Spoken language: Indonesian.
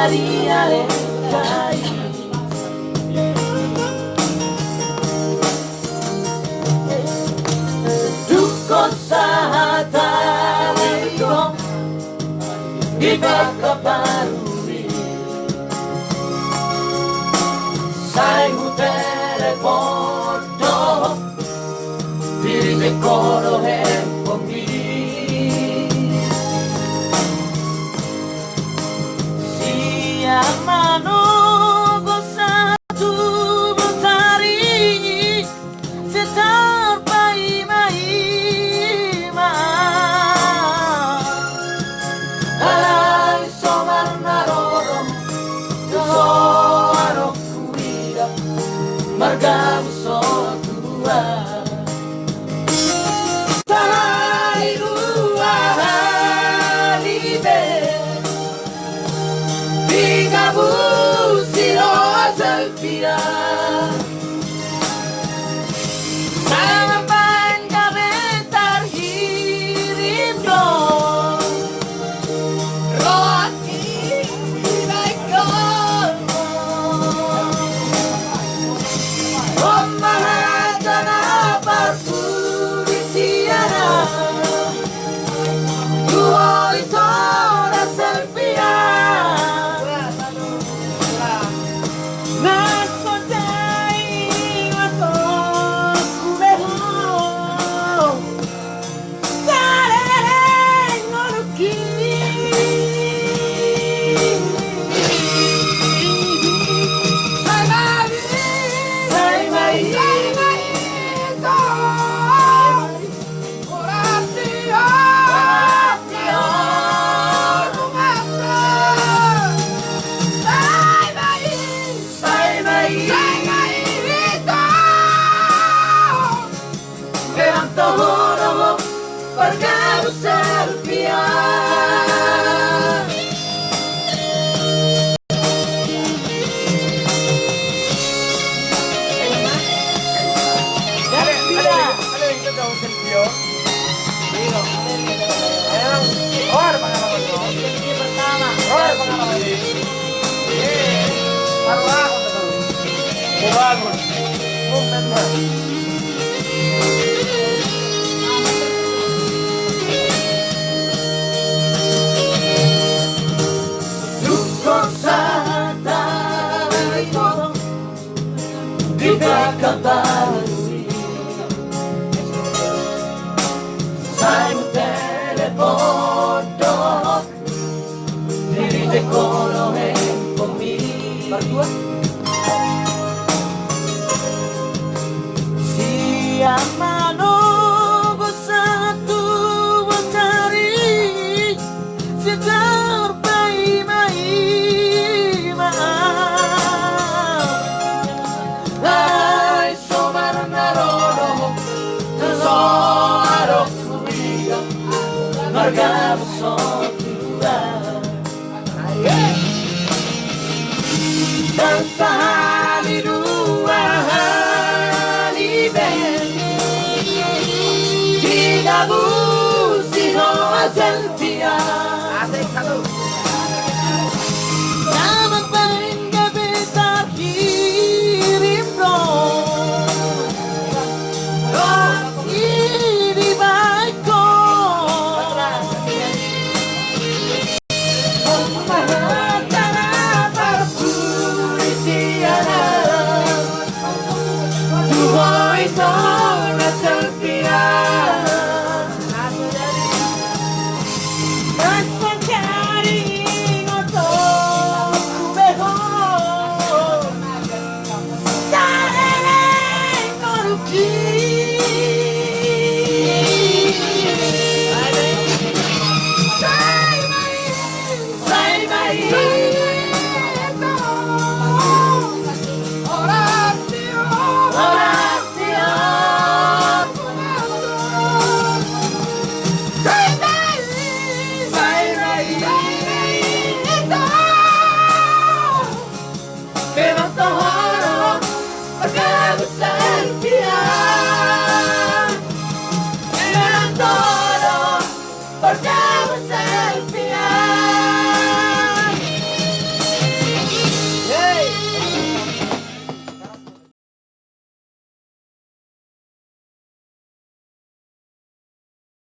Maria Lentai. Duko sahatariko ibakabaruri Saimu telefono Diri dekoro hempomi Siamano Marga musotua Tahai rua halibe Biga busiro selfia Sampai kabentar hirim dong Roti baikon Mahadana Parpurisiana Tuo itora selfia Nascondei wato kumeho Sarere noruki Marga selfia Ibakabaruri Saimu telefono Diri dekoro hempomi Siamano bersatu mencari sejar bayi-bayi Marga musotua Dan sahali dua halibe Tiga busino selfia Asik satu Selamat bangga besar kirim dong Ini baikku Porque